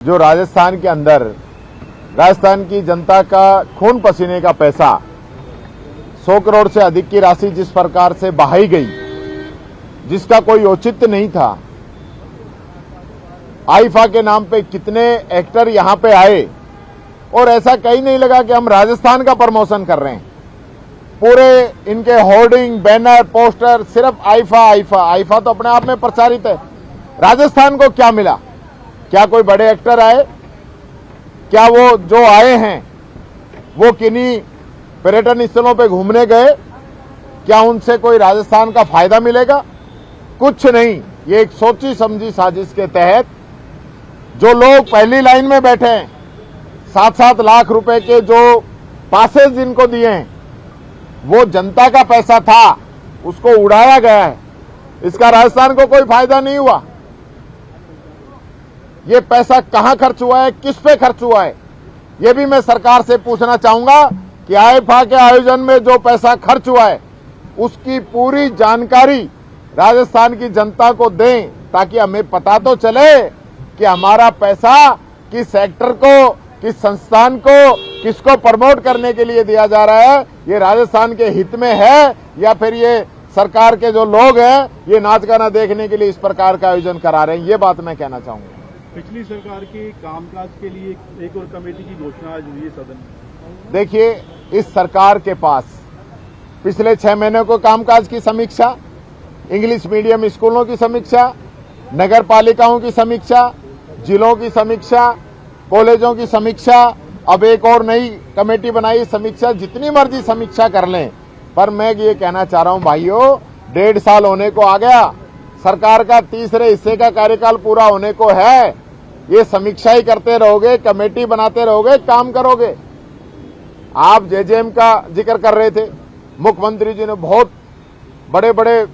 जो राजस्थान के अंदर राजस्थान की जनता का खून पसीने का पैसा 100 करोड़ से अधिक की राशि जिस प्रकार से बहाई गई, जिसका कोई औचित्य नहीं था। आईफा के नाम पे कितने एक्टर यहां पे आए और ऐसा कहीं नहीं लगा कि हम राजस्थान का प्रमोशन कर रहे हैं। पूरे इनके होर्डिंग, बैनर, पोस्टर सिर्फ आईफा आईफा आईफा तो अपने आप में प्रचारित है। राजस्थान को क्या मिला? क्या कोई बड़े एक्टर आए? क्या वो जो आए हैं वो किन्हीं पर्यटन स्थलों पे घूमने गए? क्या उनसे कोई राजस्थान का फायदा मिलेगा? कुछ नहीं। ये एक सोची समझी साजिश के तहत जो लोग पहली लाइन में बैठे हैं, 7-7 लाख रुपए के जो पासेज जिनको दिए हैं, वो जनता का पैसा था, उसको उड़ाया गया है। इसका राजस्थान को कोई फायदा नहीं हुआ। ये पैसा कहां खर्च हुआ है, किस पे खर्च हुआ है, ये भी मैं सरकार से पूछना चाहूंगा कि आईफा के आयोजन में जो पैसा खर्च हुआ है उसकी पूरी जानकारी राजस्थान की जनता को दें, ताकि हमें पता तो चले कि हमारा पैसा किस सेक्टर को, किस संस्थान को, किसको प्रमोट करने के लिए दिया जा रहा है। ये राजस्थान के हित में है या फिर ये सरकार के जो लोग हैं ये नाच गाना देखने के लिए इस प्रकार का आयोजन करा रहे हैं। ये बात मैं कहना चाहूंगा। पिछली सरकार के कामकाज के लिए एक और कमेटी की घोषणा आज हुई है सदन में। देखिए, इस सरकार के पास पिछले 6 महीनों को कामकाज की समीक्षा, इंग्लिश मीडियम स्कूलों की समीक्षा, नगर पालिकाओं की समीक्षा, जिलों की समीक्षा, कॉलेजों की समीक्षा, अब एक और नई कमेटी बनाई समीक्षा, जितनी मर्जी समीक्षा कर लें। पर मैं ये कहना चाह रहा हूं भाइयों, 1.5 साल होने को आ गया, सरकार का तीसरे हिस्से का कार्यकाल पूरा होने को है। ये समीक्षा ही करते रहोगे, कमेटी बनाते रहोगे, काम करोगे। आप जेजेएम का जिक्र कर रहे थे, मुख्यमंत्री जी ने बहुत बड़े बड़े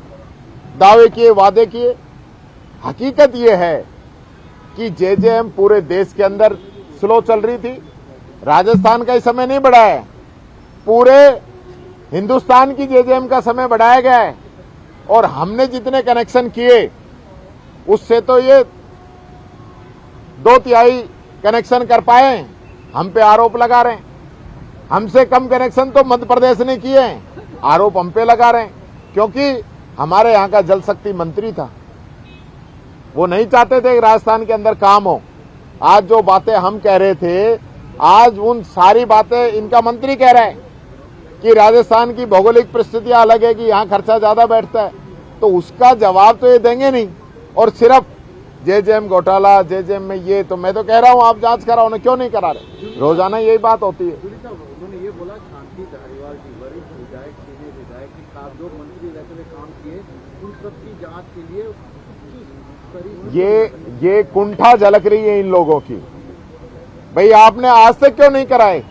दावे किए, वादे किए। हकीकत यह है कि जेजेएम पूरे देश के अंदर स्लो चल रही थी। राजस्थान का इस समय नहीं बढ़ा है, पूरे हिंदुस्तान की जेजेएम का समय बढ़ाया गया है। और हमने जितने कनेक्शन किए उससे तो ये 2/3 कनेक्शन कर पाए। हम पे आरोप लगा रहे हैं, हमसे कम कनेक्शन तो मध्य प्रदेश ने किए हैं, आरोप हम पे लगा रहे हैं। क्योंकि हमारे यहां का जल शक्ति मंत्री था, वो नहीं चाहते थे कि राजस्थान के अंदर काम हो। आज जो बातें हम कह रहे थे, आज उन सारी बातें इनका मंत्री कह रहा है कि राजस्थान की भौगोलिक परिस्थितियां अलग है, कि यहां खर्चा ज्यादा बैठता है। तो उसका जवाब तो ये देंगे नहीं, और सिर्फ जेजेएम घोटाला, जेजेएम में ये, तो मैं तो कह रहा हूं आप जांच कराओ ना, क्यों नहीं करा रहे? रोजाना यही बात होती है। उन्होंने ये बोला, शांति धारीवाल जी वरिष्ठ विधायक, सीनियर विधायक की जो मंत्री रहते हुए काम किए, उन सबकी जांच के लिए ये कुंठा झलक रही है इन लोगों की। भाई आपने आज तक क्यों नहीं कराए?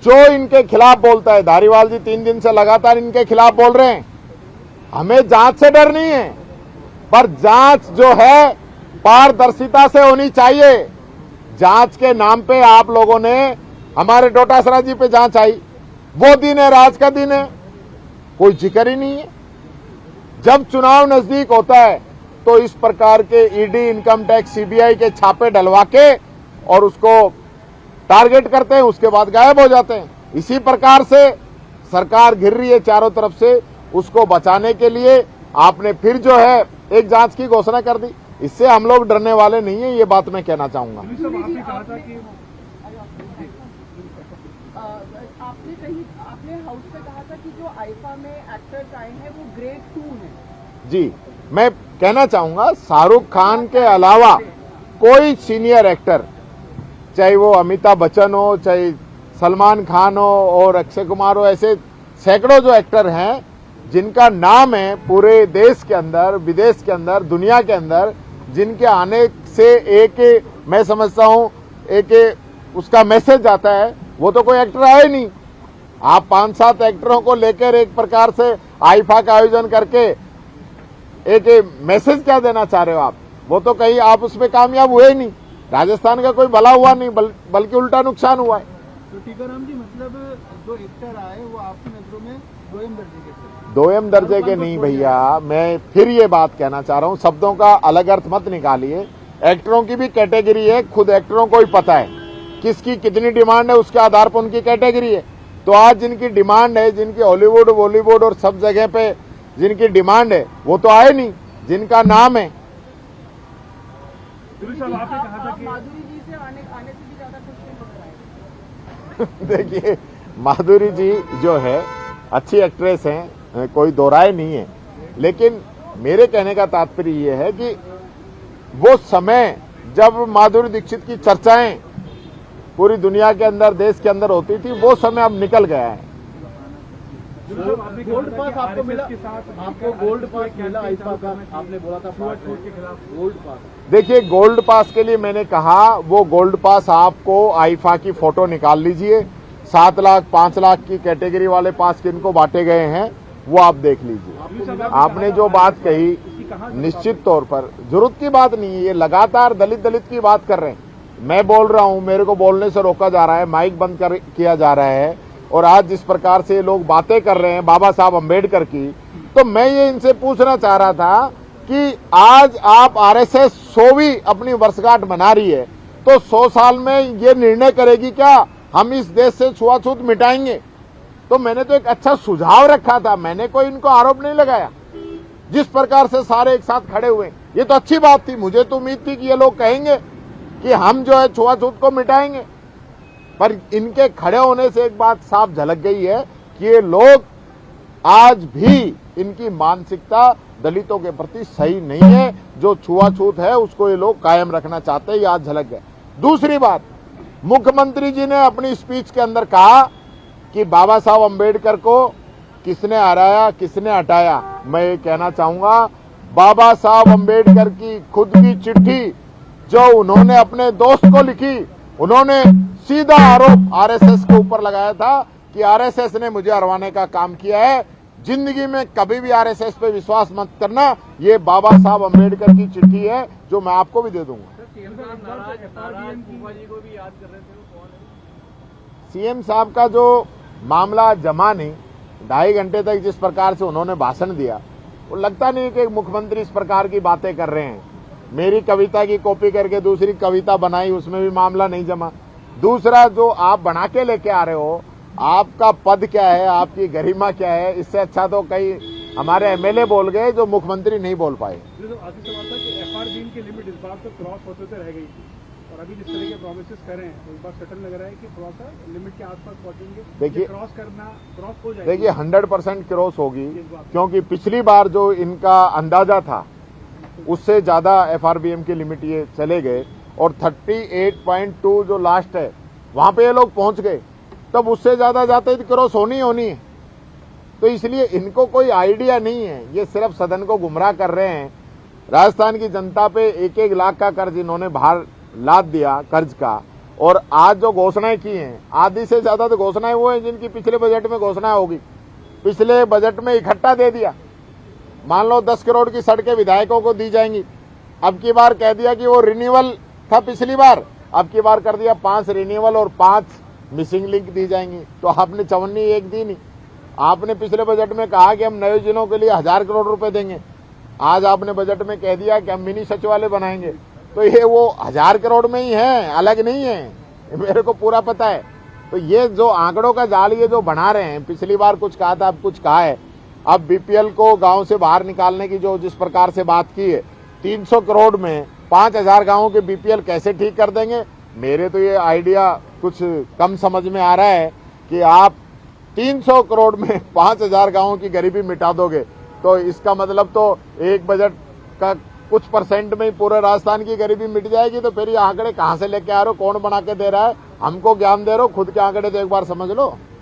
जो इनके खिलाफ बोलता है, धारीवाल जी 3 दिन से लगातार इनके खिलाफ बोल रहे हैं। हमें जांच से डर नहीं है, पर जांच जो है पारदर्शिता से होनी चाहिए। जांच के नाम पे आप लोगों ने हमारे डोटासरा जी पे जांच आई, वो दिन है, राज का दिन है, कोई जिक्र ही नहीं है। जब चुनाव नजदीक होता है तो इस प्रकार के ईडी, इनकम टैक्स, सीबीआई के छापे डलवा के और उसको टारगेट करते हैं, उसके बाद गायब हो जाते हैं। इसी प्रकार से सरकार घिर रही है चारों तरफ से, उसको बचाने के लिए आपने फिर जो है एक जांच की घोषणा कर दी। इससे हम लोग डरने वाले नहीं है, ये बात मैं कहना चाहूंगा। आपने हाउस पे कहा था कि जो आईफा में एक्टर्स आए हैं वो ग्रेड 2 हैं। जी, मैं कहना चाहूंगा शाहरुख खान के अलावा कोई सीनियर एक्टर, चाहे वो अमिताभ बच्चन हो, चाहे सलमान खान हो और अक्षय कुमार हो, ऐसे सैकड़ों जो एक्टर हैं जिनका नाम है पूरे देश के अंदर, विदेश के अंदर, दुनिया के अंदर, जिनके आने से एक, मैं समझता हूं, एक उसका मैसेज आता है, वो तो कोई एक्टर आया ही नहीं। आप 5-7 एक्टरों को लेकर एक प्रकार से आईफा का आयोजन करके एक मैसेज क्या देना चाह रहे हो आप? वो तो कहीं आप उसमें कामयाब हुए ही नहीं। राजस्थान का कोई भला हुआ नहीं, बल्कि उल्टा नुकसान हुआ है। तो टीकाराम जी, मतलब जो एक्टर आए वो आपकी नजरों में दोयम दर्जे के थे? दोयम दर्जे के नहीं भैया, मैं फिर ये बात कहना चाह रहा हूं, शब्दों का अलग अर्थ मत निकालिए। एक्टरों की भी कैटेगरी है, खुद एक्टरों को ही पता है किसकी कितनी डिमांड है, उसके आधार पर उनकी कैटेगरी है। तो आज जिनकी डिमांड है, जिनकी हॉलीवुड बॉलीवुड और सब जगह पे जिनकी डिमांड है, वो तो आए नहीं, जिनका नाम है। दिलीप साहब, आपने कहा था आप कि माधुरी जी से आने से भी ज्यादा खुश नहीं नजर आए। देखिए, माधुरी जी जो है अच्छी एक्ट्रेस हैं, कोई दो राय नहीं है, लेकिन मेरे कहने का तात्पर्य ये है कि वो समय जब माधुरी दीक्षित की चर्चाएं पूरी दुनिया के अंदर, देश के अंदर होती थी, वो समय अब निकल गया है। गोल्ड पास आपको मिला, आपको गोल्ड पास मिला आईफा का, आपने बोला था छूट के खिलाफ गोल्ड पास। देखिए, गोल्ड पास के लिए मैंने कहा, वो गोल्ड पास आपको आईफा की फोटो निकाल लीजिए, 7 लाख 5 लाख की कैटेगरी वाले पास किनको बांटे गए हैं वो आप देख लीजिए। आपने जो बात कही, निश्चित तौर पर जरूरत की बात नहीं है, ये लगातार दलित की बात कर रहे हैं। मैं बोल रहा हूं, मेरे को बोलने से रोका जा रहा है, माइक बंद किया जा रहा है, और आज जिस प्रकार से लोग बातें कर रहे हैं बाबा साहब अम्बेडकर की, तो मैं ये इनसे पूछना चाह रहा था कि आज आप आरएसएस 100वीं अपनी वर्षगांठ मना रही है, तो 100 साल में ये निर्णय करेगी क्या हम इस देश से छुआछूत मिटाएंगे? तो मैंने तो एक अच्छा सुझाव रखा था, मैंने कोई इनको आरोप नहीं लगाया। जिस प्रकार से सारे एक साथ खड़े हुए, ये तो अच्छी बात थी। मुझे तो उम्मीद थी कि ये लोग कहेंगे कि हम जो है छुआछूत को मिटाएंगे, पर इनके खड़े होने से एक बात साफ झलक गई है कि ये लोग आज भी, इनकी मानसिकता दलितों के प्रति सही नहीं है। जो छुआछूत है उसको ये लोग कायम रखना चाहते हैं, ये आज झलक गया। दूसरी बात, मुख्यमंत्री जी ने अपनी स्पीच के अंदर कहा कि बाबा साहब अम्बेडकर को किसने हराया, किसने हटाया। मैं ये कहना चाहूंगा, बाबा साहब अम्बेडकर की खुद की चिट्ठी जो उन्होंने अपने दोस्त को लिखी, उन्होंने सीधा आरोप आरएसएस के ऊपर लगाया था कि आरएसएस ने मुझे हरवाने का काम किया है। जिंदगी में कभी भी आरएसएस पे विश्वास मत करना। ये बाबा साहब अम्बेडकर की चिट्ठी है जो मैं आपको भी दे दूंगा। सीएम साहब का जो मामला जमा नहीं, 2.5 घंटे तक जिस प्रकार से उन्होंने भाषण दिया, वो लगता नहीं कि मुख्यमंत्री इस प्रकार की बातें कर रहे हैं। मेरी कविता की कॉपी करके दूसरी कविता बनाई, उसमें भी मामला नहीं जमा। दूसरा, जो आप बना के लेके आ रहे हो, आपका पद क्या है, आपकी गरिमा क्या है, इससे अच्छा तो कई हमारे एमएलए बोल गए जो मुख्यमंत्री नहीं बोल पाए। आखिरी सवाल था कि एफआरबीएन की लिमिट इस बार तो क्रॉस होते रह गई थी, और अभी जिस तरह के प्रोमिसेस करें तो इस बार सटल लग रहा है कि थोड़ा सा लिमिट के आसपास पहुंचेंगे। देखिए, क्रॉस हो जाएगा। देखिए 100% क्रॉस होगी, क्योंकि पिछली बार जो इनका अंदाजा था उससे ज्यादा एफआरबीएम की लिमिट ये चले गए, और 38.2 जो लास्ट है वहां पे ये लोग पहुंच गए। तब उससे ज्यादा जाते तो क्रॉस होनी है। तो इसलिए इनको कोई आइडिया नहीं है, ये सिर्फ सदन को गुमराह कर रहे हैं। राजस्थान की जनता पे 1-1 लाख का कर्ज इन्होंने भार लाद दिया कर्ज का, और आज जो घोषणाएं की हैं, आधी से ज्यादा तो घोषणाएं वो हैं जिनकी पिछले बजट में घोषणा होगी, पिछले बजट में इकट्ठा दे दिया। मान लो 10 करोड़ की सड़कें विधायकों को दी जाएंगी, अब की बार कह दिया कि वो रिन्यूअल था पिछली बार, अब की बार कर दिया 5 रिन्यूअल और 5 मिसिंग लिंक दी जाएंगी। तो आपने 54 एक दी नहीं। आपने पिछले बजट में कहा कि हम नए जिलों के लिए 1000 करोड़ रुपए देंगे, आज आपने बजट में कह दिया कि हम मिनी सचिवालय बनाएंगे। तो ये वो 1000 करोड़ में ही है, अलग नहीं है, मेरे को पूरा पता है। तो ये जो आंकड़ों का जाल ये जो बना रहे हैं, पिछली बार कुछ कहा था, अब कुछ कहा है। अब बीपीएल को गांव से बाहर निकालने की जो जिस प्रकार से बात की है, 300 करोड़ में 5000 गांवों के बीपीएल कैसे ठीक कर देंगे? मेरे तो ये आइडिया कुछ कम समझ में आ रहा है कि आप 300 करोड़ में 5000 गांवों की गरीबी मिटा दोगे, तो इसका मतलब तो एक बजट का कुछ % में ही पूरे राजस्थान की गरीबी मिट जाएगी। तो फिर ये आंकड़े कहां से लेके आ रहे हो, कौन बना के दे रहा है? हमको ज्ञान दे रहे हो, खुद के आंकड़े तो एक बार समझ लो।